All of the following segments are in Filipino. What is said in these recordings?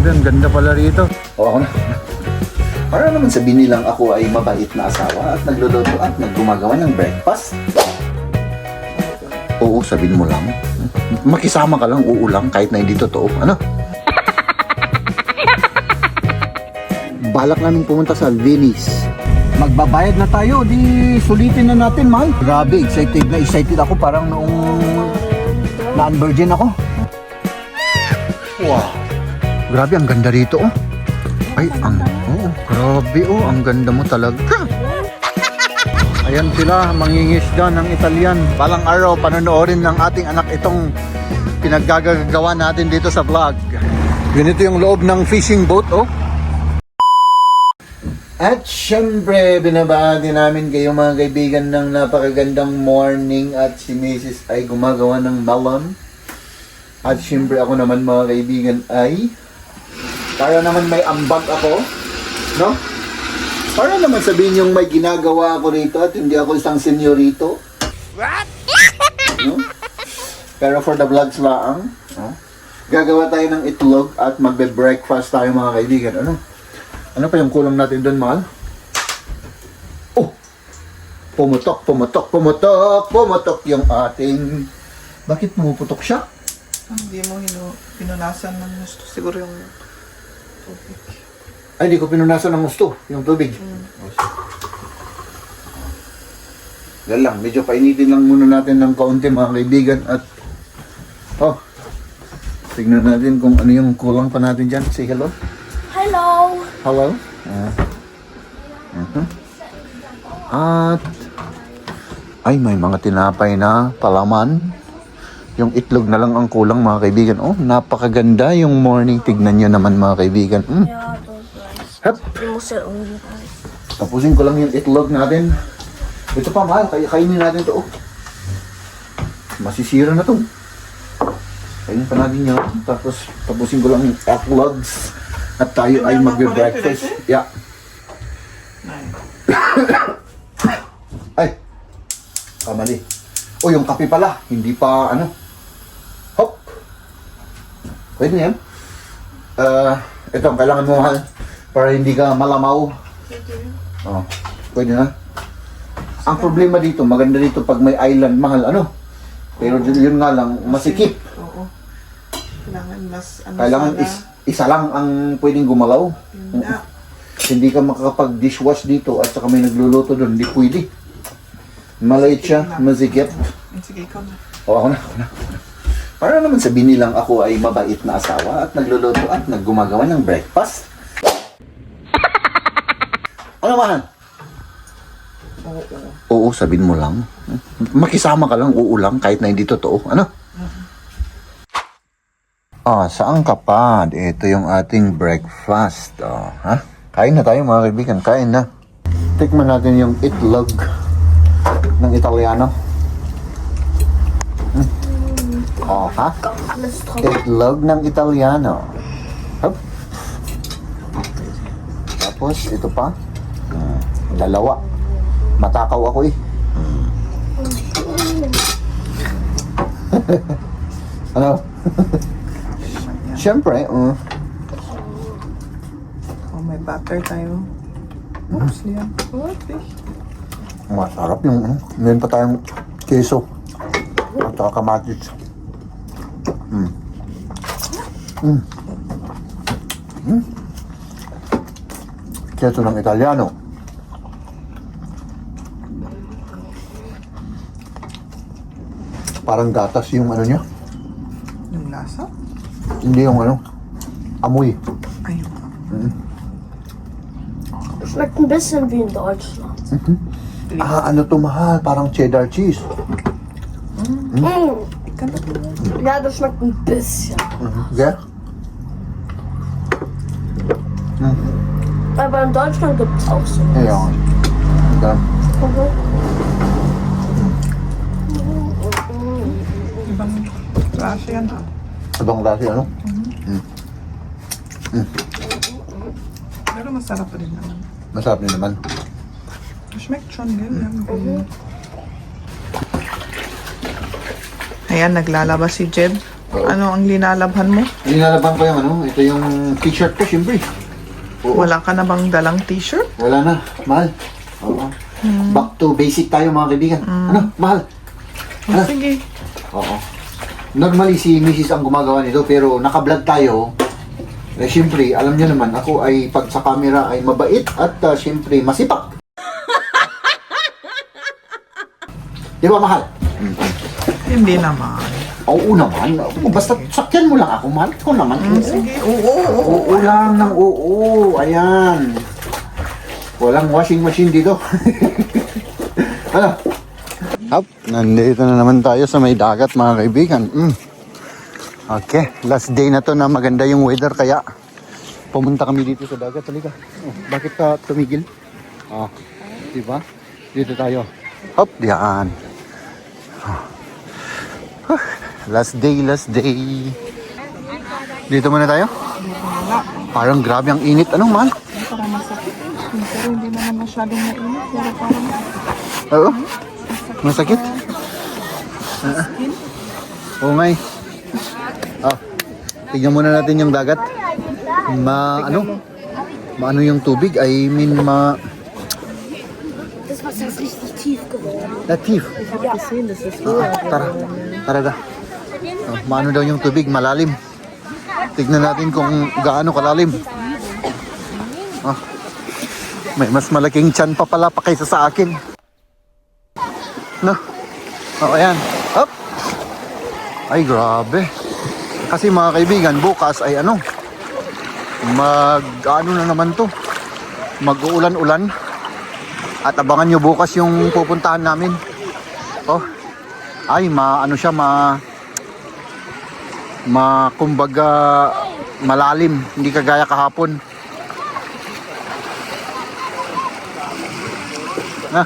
Grabe, ang ganda pala rito. O ako na. Para naman sabihin nilang ako ay mabait na asawa at nagluluto at naggumagawa ng breakfast. Oo, sabihin mo lang. Makisama ka lang, oo lang, kahit na hindi totoo. Ano? Balak namin pumunta sa Venice. Magbabayad na tayo, di sulitin na natin, mahal. Grabe, excited ako, parang noong non-virgin ako. Wow. Grabe, ang ganda rito, oh. Ay, grabe, oh, ang ganda mo talaga. Ayan sila, mangingisda ng Italian. Balang araw, panonoodin ng ating anak itong pinaggagawa natin dito sa vlog. Ganito yung loob ng fishing boat, oh. At syempre, binabahagi namin kayo mga kaibigan ng napakagandang morning at si Mrs. ay gumagawa ng melon. At syempre ako naman mga kaibigan ay para naman may ambag ako, no? Para naman sabihin yung may ginagawa ako rito at hindi ako isang senyorito. What? No? Pero for the vlogs lang, no? Gagawa tayo ng itlog at magbe-breakfast tayo mga kaibigan. Ano pa yung kulang natin doon, mahal? Oh! Pumutok yung ating... Bakit pumuputok siya? Hindi mo pinunasan ng gusto. Siguro yung tubig. Ay, hindi ko pinunasan ng gusto, yung tubig. Yan lang, medyo painitin lang muna natin ng kaunti mga kaibigan at... Oh! Tignan natin kung ano yung kulang pa natin dyan. Say hello. Hello! Hello? At ay may mga tinapay na palaman. Yung itlog na lang ang kulang mga kaibigan. Oh, napakaganda yung morning. Tignan nyo naman mga kaibigan. Yeah, those rice. Hep. You must say only rice. Tapusin ko lang yung itlog natin. Ito pa mahal, kainin natin to. Oh. Masisira na to. Kainin pa natin yun. Tapos tapusin ko lang yung itlog. At tayo ay magbe-breakfast. Yeah. Ay. Kamali. O, yung kape pala. Hindi pa, Hop. Pwede yan. Ito, kailangan mo, mahal. Para hindi ka malamaw. Oh, pwede na. Ang problema dito, maganda dito pag may island, mahal, Pero yun nga lang, masikip. Oo. Kailangan mas, Kailangan isa lang ang pwedeng gumalaw. Hindi ka makakapag-dishwash dito at saka may nagluluto doon. Hindi pwede. Maliit siya, masikip. Sige, ikaw na. O, ako na. Para naman sabihin nilang ako ay mabait na asawa at nagluluto at naggumagawa ng breakfast. Ano man? Oo, sabihin mo lang. Makisama ka lang, oo lang, kahit na hindi totoo. Ano? Saan ka pa? Ito yung ating breakfast. Ha? Kain na tayo mga kaibigan, kain na. Tikman natin yung itlog ng Italiano. Ha? Itlog ng Italiano. Hup. Tapos, ito pa. Dalawa. Matakaw ako eh. Ano? Siyempre, may butter tayo. Mostly yan. masarap yung meron pa tayong keso at saka kamatis. Keso ng Italiano. Parang gatas yung niya. Yung lasa? Hindi yung amoy. Ayun. Schmeckt ein bisschen wie in Deutschland. To mahal? Parang cheddar cheese. Ja, das schmeckt ein bisschen. Yeah? Aber in Deutschland gibt es auch so. Ayan. Okay. Ibang klase yan. Ibang klase Pero masarap rin naman. Masarap din naman. Schmeckt schon, gell? Ayan, naglalaba si Jeb. Oo. Ano ang linalabhan mo? Linalaban ko yung ano, ito yung t-shirt ko, syempre. Oo. Wala ka na bang dalang t-shirt? Wala na, mahal. Oo. Back to basic tayo mga kaibigan. Ano, mahal? Oh, sige. Oo. Normally si Mrs. ang gumagawa nito pero naka-vlog tayo. Eh syempre, alam niyo naman, ako ay pag sa camera ay mabait at syempre masipak. Di ba mahal? Hindi naman. Oo naman. Basta sakyan mo lang ako, mahal ko naman. Sige, oo. Oo lang ng oo. Ayan. Walang washing machine dito. Ano? Hop, nandito na naman tayo sa may dagat mga kaibigan. Okay, last day na to na maganda yung weather kaya pumunta kami dito sa dagat. Halika. Oh, bakit ka tumigil? Oh, diba? Dito tayo. Hop, diyan. Last day, last day. Dito muna tayo. Parang grabe ang init. Anong mahal? Parang masakit. Pero hindi naman masyadong mainit. Pero parang Oo. Masakit? Oo nga eh. Ah, tignan muna natin yung dagat. Maano yung tubig? I mean, Das Wasser ist richtig tief geworden. Latif. Tara da. Oh, maano daw yung tubig? Malalim. Tignan natin kung gaano kalalim. Ah, may mas malaking tiyan pa pala pa kaysa sa akin. No? Oh, ayan. Up. Ay, grabe. Kasi mga kaibigan, bukas ay ano, ano na naman to. Mag-uulan-ulan. At abangan nyo bukas yung pupuntahan namin. Oh. Ay, kumbaga malalim, hindi kagaya kahapon. Na.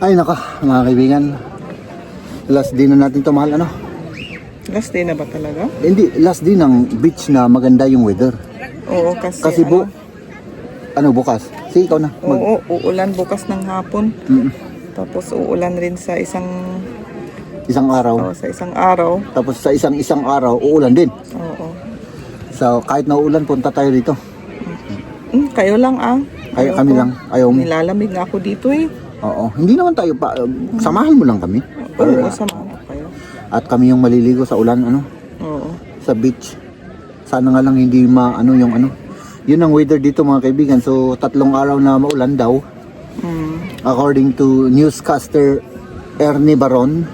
Ay naka, mga kaibigan. Last day na natin to, mahal, ano? last day na ba talaga? Hindi, last day ng beach na maganda yung weather. Oo, kasi Kasi bukas? Sige, ikaw na. Oo, uulan bukas ng hapon. Mm. Tapos uulan rin sa isang Isang araw. Tapos sa isang araw, uulan din. Oo. So, kahit na uulan, punta tayo dito. Kayo lang Kami lang. Ayaw mo. Nilalamig na ako dito eh. Oo. Hindi naman tayo pa. Samahan mo lang kami. Oo, samahan ko kayo. At kami yung maliligo sa ulan, Oo. sa beach. Sana nga lang hindi Yun ang weather dito mga kaibigan. So, 3 araw na maulan daw. According to newscaster Ernie Baron.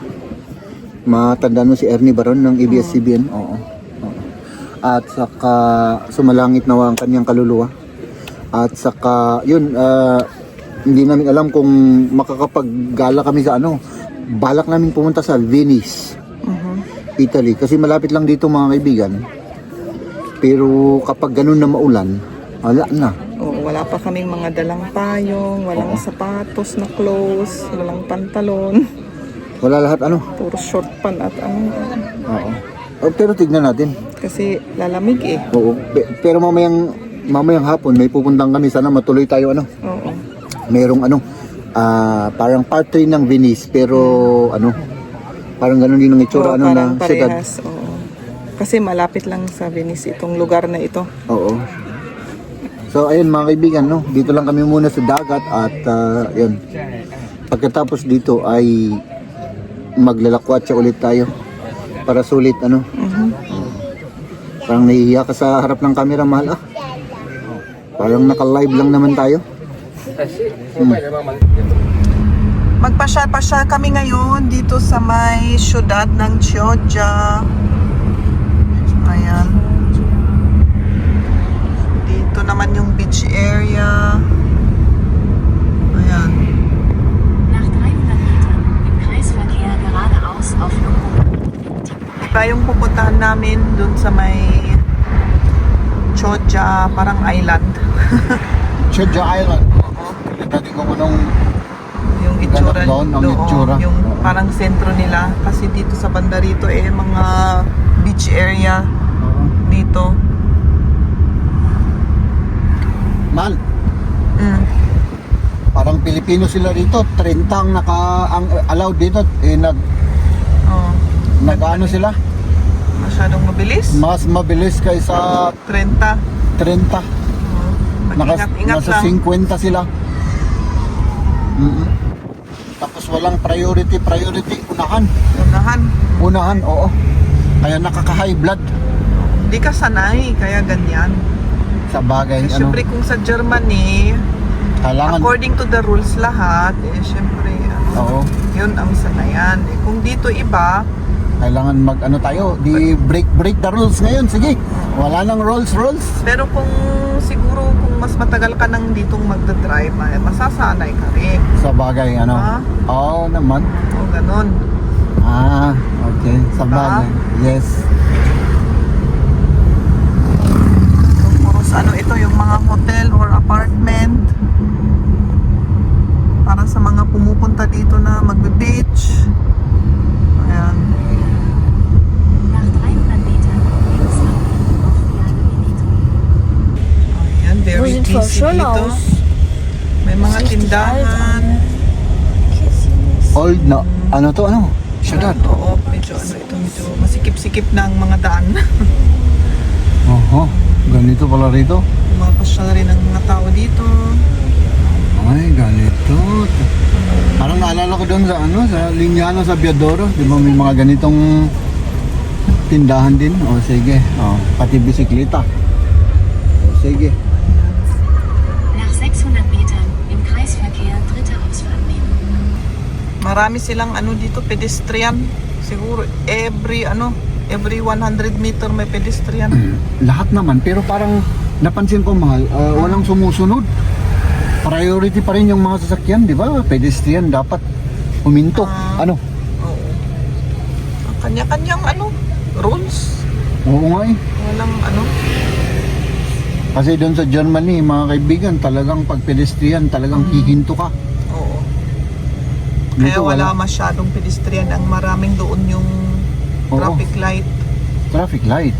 Matanda mo si Ernie Baron ng ABS-CBN. Oo. At saka sumalangit nawa ang kanyang kaluluwa. At saka yun, hindi namin alam kung makakapaggala kami sa balak namin pumunta sa Venice, Italy. Kasi malapit lang dito mga kaibigan. Pero kapag ganun na maulan, wala na. Oo, wala pa kaming mga dalang payong, walang sapatos na clothes, walang pantalon. Wala lahat Puro short pan at Oo. Pero tignan natin. kasi lalamig eh. Oo. Pero mamayang hapon may pupuntang kami. Sana matuloy tayo Oo. Merong parang part 3 ng Venice. Pero parang ganun din ang itsura Oo, parang na siyudad. parehas. Oo. Kasi malapit lang sa Venice itong lugar na ito. Oo. So ayun mga kaibigan, dito lang kami muna sa dagat at yun. Pagkatapos dito ay maglalakwatsa ulit tayo para sulit Parang nahihiya ka sa harap ng camera, mahal Parang naka-live lang naman tayo. Magpasyal-pasyal kami ngayon dito sa may syudad ng Chioggia. Ayan. Dito naman yung beach area. Ayan. Nach 300 Metern im Kreisverkehr geradeaus auf Iba yung pupuntahan namin dun sa may Chioggia, parang island. Chioggia Island. Dati ko anong Yung itsura doon, ang doon, itsura. yung parang sentro nila. Kasi dito sa banda rito mga beach area dito. mahal. Parang Pilipino sila rito. 30 ang allowed dito. Oh. nag-ano sila? Masyadong mabilis. Mas mabilis kaysa 30. 30. Mag-ingat-ingat Nasa lang. 50 sila. Mm-mm. Tapos walang priority, unahan. Unahan, oo. Kaya nakaka-high blood. Hindi ka sanay, kaya ganyan. Sa bagay, Siyempre kung sa Germany, kailangan, according to the rules lahat, siyempre, oo, yun ang sanayan. Kung dito iba, kailangan tayo, di break the rules ngayon, sige. Wala nang rules. pero kung siguro kung mas matagal ka nang ditong magdadrive, masasanay ka rin. Sa bagay, Ah? Oo naman. O ganon. Okay, sa bagay. Yes. Puros ito yung mga hotel or apartment para sa mga pumupunta dito na magbe-beach. Ayan. Nach 300 Metern links abbiegen auf Viale Veneto. Ayan, very Oh, sieht voll busy schön dito. aus. May mga Richtig tindahan. Old na, syudad. Oo, medyo medyo masikip-sikip na ang mga daan. Oho, ganito pala rito. Pumapasyal rin ang mga tao dito. Ay, ganito. Parang naalala ko doon sa Linyano, sa Biadoro. Di ba may mga ganitong tindahan din? O sige, pati bisikleta. O sige. Nach 600 Metern im Kreisverkehr dritte Ausfahrt nehmen. Marami silang dito, pedestrian. Siguro every 100 meter may pedestrian. Lahat naman, pero parang napansin ko, mahal, walang sumusunod. Priority pa rin yung mga sasakyan, di ba? Pedestrian dapat huminto. Oo. Ang kanya-kanyang rules. Oo nga eh. Walang Kasi doon sa Germany, mga kaibigan, talagang pag pedestrian, talagang hihinto ka. Oo. Kaya Dito wala masyadong pedestrian. Ang maraming doon yung Oo. traffic light. Traffic light.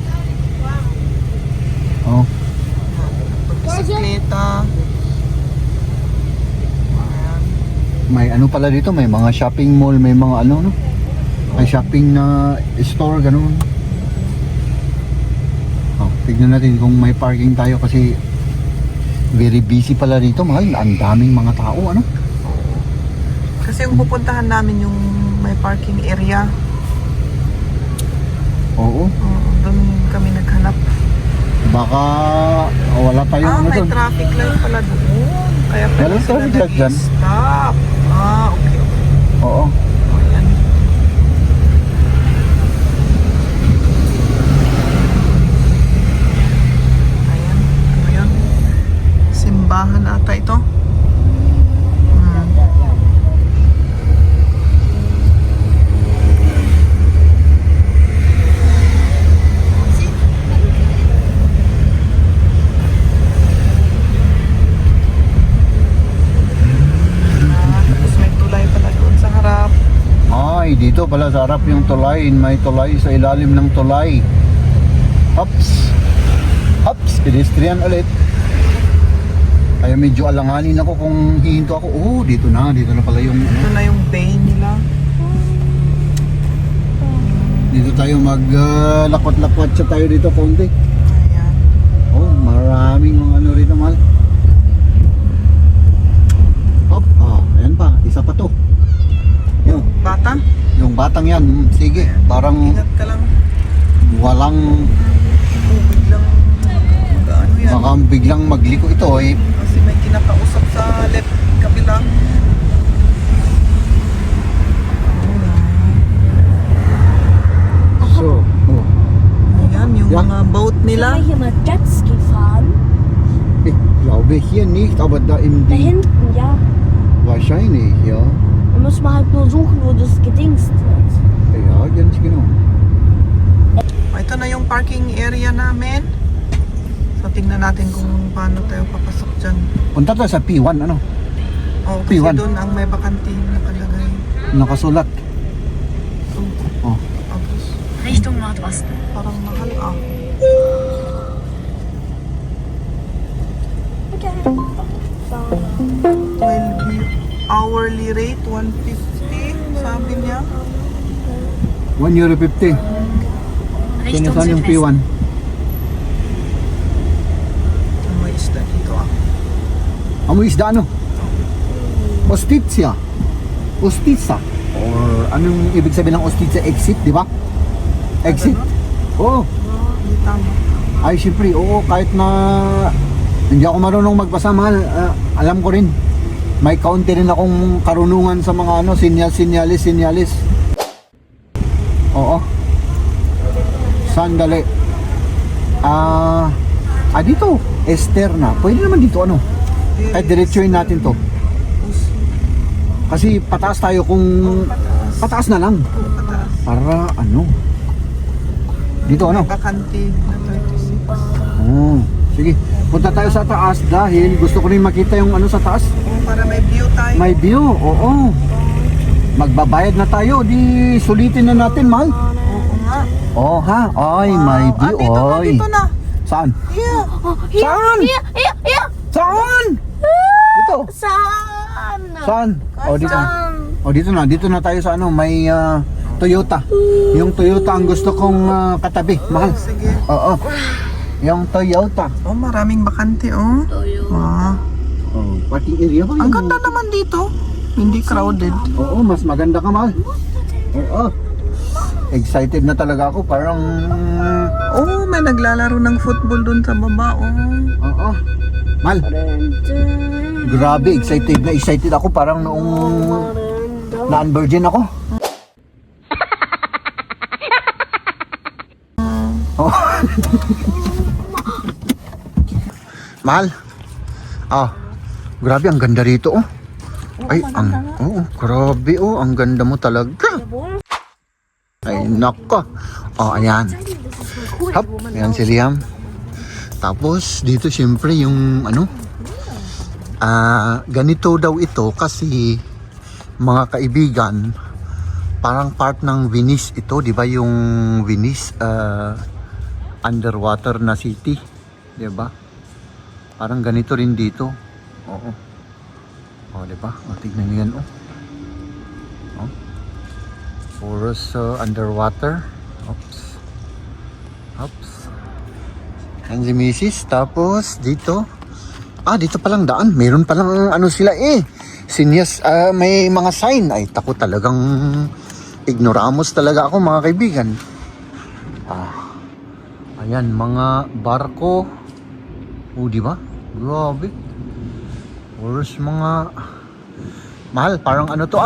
Oh. Bisikleta. Ayan. May pala dito, may mga shopping mall, may mga may shopping na store, ganun. Tignan natin kung may parking tayo kasi very busy pala dito, mahal. Ang daming mga tao, Kasi yung pupuntahan namin yung may parking area. Oo. Doon kami naghanap. Baka wala tayong May doon. traffic light pala doon. Kaya pala Walang sila traffic light dyan? nag-stop. Okay. Oo. Ayan. Ayan. Ano yun? Simbahan ata ito. Tapos may tulay pala doon sa harap. Ay, dito pala sa harap yung tulay. May tulay sa ilalim ng tulay. Hops. Hops. Pedestrian ulit. Kaya medyo alanganin ako kung hihinto ako. Oh, dito na pala yung Ito na yung bay nila. Dito tayo lakwat-lakwat sa tayo dito konti. Ayan. Oh, maraming mga rito, mahal. Hop, ayan pa, isa pa to. Yun, Bata, yung batang yan, sige, parang ingat ka lang. walang, Biglang mag-ano yan. baka biglang magliko ito eh. Kasi may kinakausap sa left kabilang. So, Ayan, yung Ja. mga boat Können nila. wir hier mal Jetski fahren? ich glaube hier nicht, aber da in Da die, hinten, ja. wahrscheinlich, ja. Da muss man halt nur suchen, wo das gedingst wird. Ja, ganz genau. Ito na yung parking area namin. So, tingnan natin kung paano tayo papasok dyan. Punta tayo sa P1, Kasi P1. doon ang may bakante nakalagay. nakasulat. Oh. Tapos, Richtung Nordosten. parang mahal Okay. 12 hourly rate, 150, sabi niya. €1.50. Richtung Saan yung Südwesten. P1? May isda dito ah. Amoy isda ano? Ostitsa. Ostitsa. Or anong ibig sabihin ng ostitsa? Exit, di ba? Exit? Oo. Hindi tama. Ay, syempre, oo. Kahit na hindi ako marunong magbasa, mahal. Alam ko rin. May kaunti rin akong karunungan sa mga ano, sinyalis. Oo. Sandali. Dito. Esterna. Pwede naman dito, ano? Kahit diretsuin natin to. Kasi pataas tayo kung pataas na lang. Pataas. Para ano? Dito ano? Bakante na 36. Oh, sige. Punta tayo sa taas dahil gusto ko rin makita yung ano sa taas. Oh, para may view tayo. May view. Oo. Magbabayad na tayo. Di sulitin na natin, mahal. Oo nga. Oh, ha? Ay, may view. Dito na, Oy. dito na. Saan? Yeah. Oh, here, Saan? here. Saan? Dito. Saan? Saan? Oh, dito. Saan? Oh, dito na. Dito na tayo sa ano, may Toyota. Yung Toyota ang gusto kong katabi, mahal. Sige. Oo. Yung Toyota. Oh, maraming bakante oh. Ah. Oh, parking area ba? Ang ganda naman dito. Hindi crowded. Oo, mas maganda ka, mahal. Oo. Excited na talaga ako, parang Oh, may naglalaro ng football dun sa baba oh. oo. Mahal, grabe, excited ako, parang noong na-virgin ako. Oh. Mahal. Grabe ang ganda rito oh. Ay, grabe oh, ang ganda mo talaga. Ay, nako. Oh, ayan. Hop, ayan si Liam. Tapos, dito syempre yung ano, ganito daw ito kasi mga kaibigan, parang part ng Venice ito, di ba yung Venice underwater na city, di ba? Parang ganito rin dito. Oo. Oh, di ba? O, tignan niyo yan oh. Puros underwater. Oops. And si Mrs. Tapos dito. Dito palang daan. Meron palang ano sila Sinyas, may mga sign. Ay, tako talagang ignoramos talaga ako mga kaibigan. Ayan, mga barko. Di ba? Grabe. Puros mga mahal, parang ano to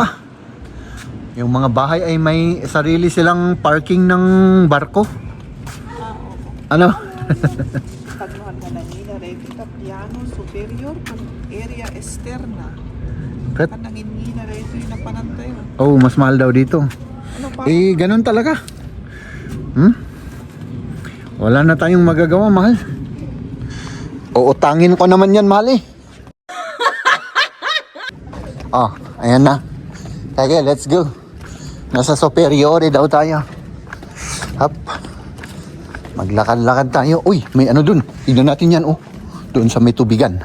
yung mga bahay ay may sarili silang parking ng barko. Ano? Tagluhan ka na nila, Revita Piano Superior, Area Esterna. Pret? Kanangin nila, ito yung napanantay. Oh, mas mahal daw dito. Ano pa? Ganun talaga. Wala na tayong magagawa, mahal. Uutangin ko naman yan, mahal ayan na. Sige, let's go. Nasa Superiore daw tayo. Hop. Maglakad-lakad tayo. Uy, may ano dun. Tignan natin yan, doon sa may tubigan.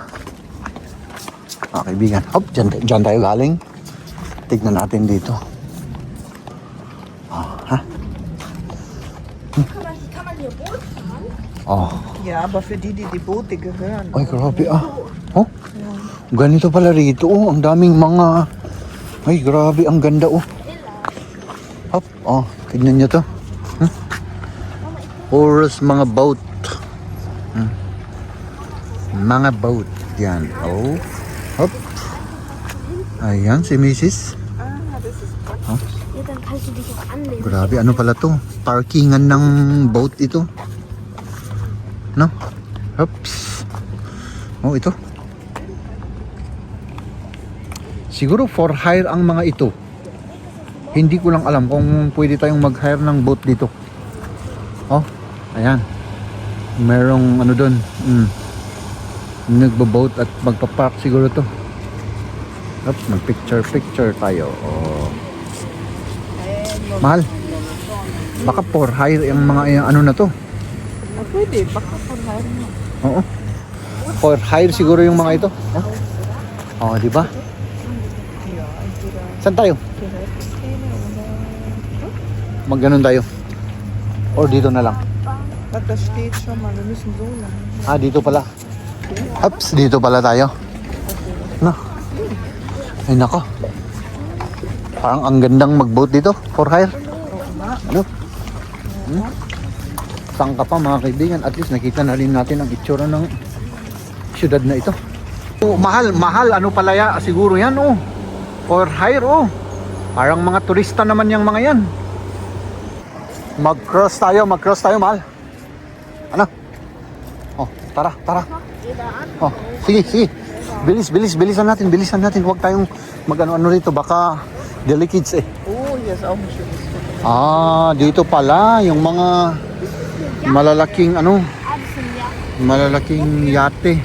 Kaibigan. Hop, dyan tayo galing. Tignan natin dito. Kann man hier Boot fahren? Ja, aber für die Boote gehören. Ay, grabe ganito pala rito. Ang daming mga... Ay, grabe. Ang ganda Hop. Tignan nyo to. Oras mga boat. Mga boat. Yan. Hop. Ayan si Mrs. Ja, dann kannst du dich auch anlehnen. Grabe, ano pala to? Parkingan ng boat ito. No? Oops. Ito. Siguro for hire ang mga ito. Hindi ko lang alam kung pwede tayong mag-hire ng boat dito. Ayan. Merong ano doon. Nagbo-boat at magpa-park siguro to. Oops, mag-picture tayo. Mahal. Baka for hire yung mga ano na to. Pwede, baka for hire mo. Oo. For hire siguro yung mga ito. Di ba? Saan tayo? Magganon tayo. Or dito na lang. At the station, malamis mo lang. Ah, dito pala. Ups, dito pala tayo. No. Ay nako. Parang ang gandang mag-boat dito for hire. Ano? Saan ka pa mga kaibigan? At least nakita na rin natin ang itsura ng syudad na ito. Oh, mahal. Ano pala ya? Siguro yan oh. For hire oh. Parang mga turista naman yung mga yan. Mag-cross tayo, mahal. Ano? Oh, tara. Oh, sige. Bilisan natin. Huwag tayong mag-ano rito. Baka delicates eh. Oh, yes. Ah, dito pala yung mga malalaking malalaking yate.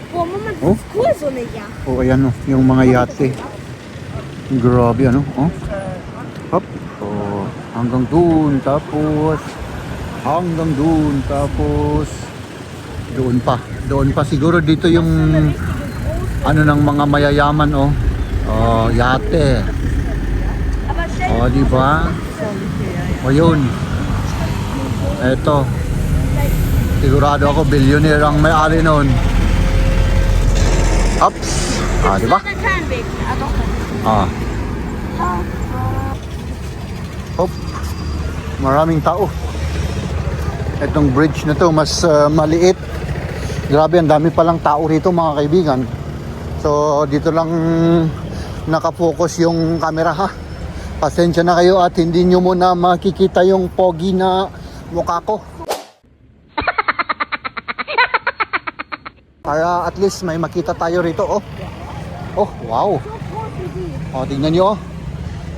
Boah, Mama, das Oh? ist cool, so eine Yacht. Oh, ayan oh, yung mga yate. Grabe ano, oh. Hop. Oh, hanggang dun tapos doon pa siguro dito yung ano ng mga mayayaman oh. Oh, yate. Oh, di ba? O yun. Eto. Sigurado ako billionaire ang may-ari noon. Ups. Ah, di ba? Ah. Hop. Maraming tao. Etong bridge na to mas maliit. Grabe, ang dami palang tao rito mga kaibigan. So dito lang nakafocus yung camera ha. Pasensya na kayo at hindi nyo muna makikita yung pogi na mukha ko. Para at least may makita tayo rito oh. Oh, wow. Oh, tingnan nyo oh.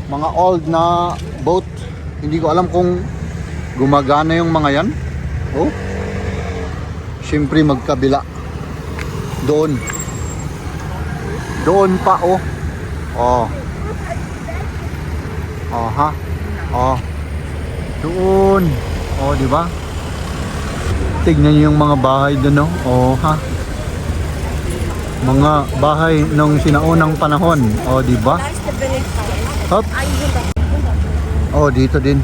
Mga old na boat. Hindi ko alam kung gumagana yung mga yan. Oh. Siyempre magkabila. Doon pa oh. Oh. Oh ha. Oh. Doon. Oh, di ba? Tignan niyo yung mga bahay doon no. Oh ha. Mga bahay nung sinaunang panahon. Oh, di ba? Hop. Oh, dito din.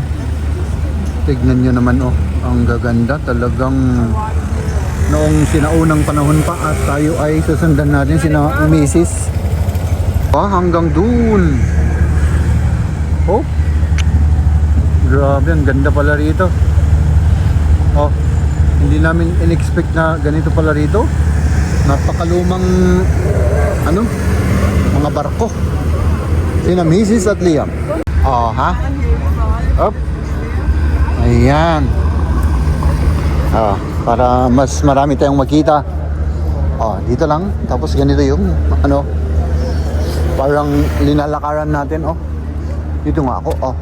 Tignan niyo naman oh. Ang gaganda talagang noong sinaunang panahon pa at tayo ay susundan natin sina Mrs. Oh, hanggang dun. Oh. Grabe, ang ganda pala rito. Oh, hindi namin in-expect na ganito pala rito. Napakalumang mga barko. Sina Mrs. at Liam. Oh, ha? Up. Ayan. Oh, para mas marami tayong makita. Oh, dito lang. Tapos ganito yung parang linalakaran natin oh. Dito nga ako oh.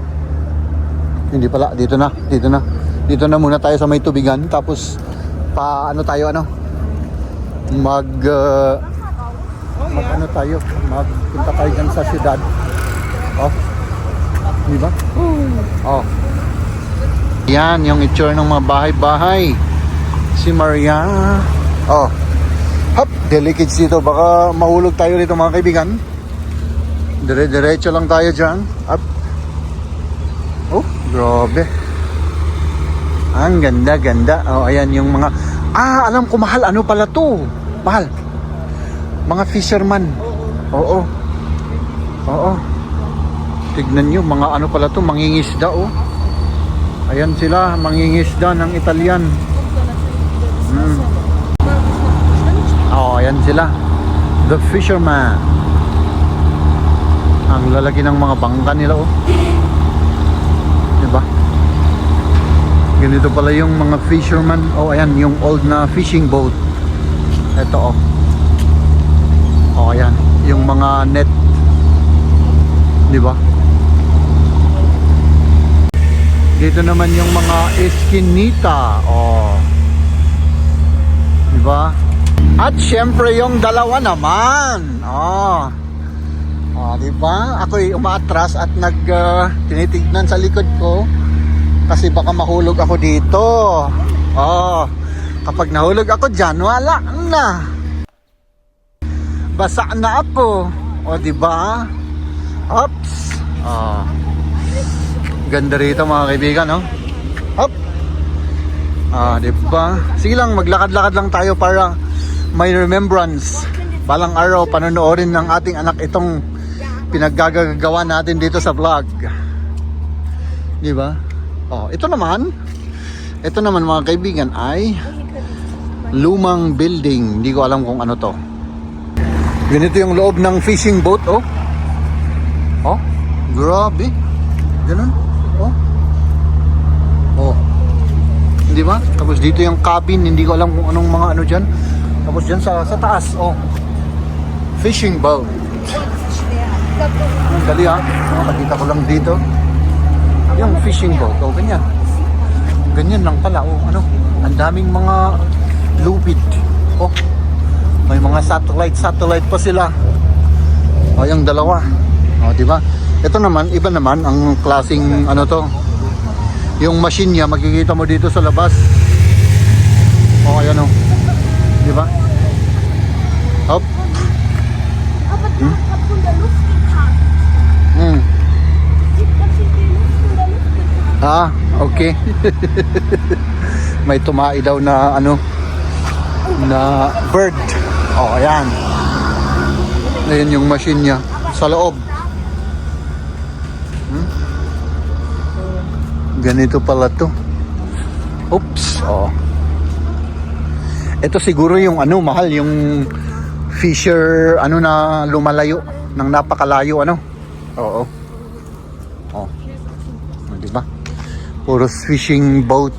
Hindi pala, dito na. Dito na muna tayo sa may tubigan tapos magpunta tayo dyan sa syudad. Oh. Di ba? Oh. Yan, yung itsura ng mga bahay-bahay. Si Maria. Oh. Hop, delicates dito. Baka mahulog tayo dito mga kaibigan. Dire-diretso lang tayo dyan. Up. Oh, grabe. Ang ganda-ganda. Oh, ayan yung mga... alam ko mahal. Ano pala to? Mahal. Mga fisherman. Oo. Tignan nyo, mga ano pala to, mangingisda oh. Ayan sila, mangingisda ng Italian. Oh, ayan sila. The fisherman. Ang lalaki ng mga bangka nila oh. Diba? Ganito pala yung mga fisherman. Oh, ayan, yung old na fishing boat. Ito oh. Oh, ayan, yung mga net. Diba? Dito naman yung mga eskinita. Oh. Diba? At syempre yung dalawa naman. Oh. Oh, diba? Ako'y umaatras at tinitignan sa likod ko kasi baka mahulog ako dito. Oh. Kapag nahulog ako dyan, wala na. Basa na ako. O, diba? Oops. Oh. Ganda rito mga kaibigan, no? Hop! Diba? Sige lang, maglakad-lakad lang tayo para may remembrance. Balang araw, panonoodin ng ating anak itong pinaggagawa natin dito sa vlog. Diba? Ito naman mga kaibigan ay lumang building. Hindi ko alam kung ano to. Ganito yung loob ng fishing boat, oh. Oh, grabe. Ganun. Oh. Di ba? Tapos dito yung cabin, hindi ko alam kung anong mga ano dyan. Tapos dyan sa taas, oh. Fishing boat. Dali ha. Makikita ko lang dito. Yung fishing boat, oh, ganyan. Ganyan lang pala, oh, ano. Ang daming mga lupit. Oh. May mga satellite pa sila. Oh, yung dalawa. Oh, di ba? Ito naman, iba naman ang klaseng ano to. Yung machine niya makikita mo dito sa labas. Oh, ayan oh. Di ba? Hop. Aber da hat von der Luft getan. Das ist die Luft von der Luft getan. Okay. May tumai daw na ano na bird. Oh, ayan. Ayan yung machine niya sa loob. Ganito pala to. Oops. Oh. Ito siguro yung ano, mahal yung fisher ano na lumalayo ng napakalayo ano. Oo. Oh. Di ba? Puro fishing boat.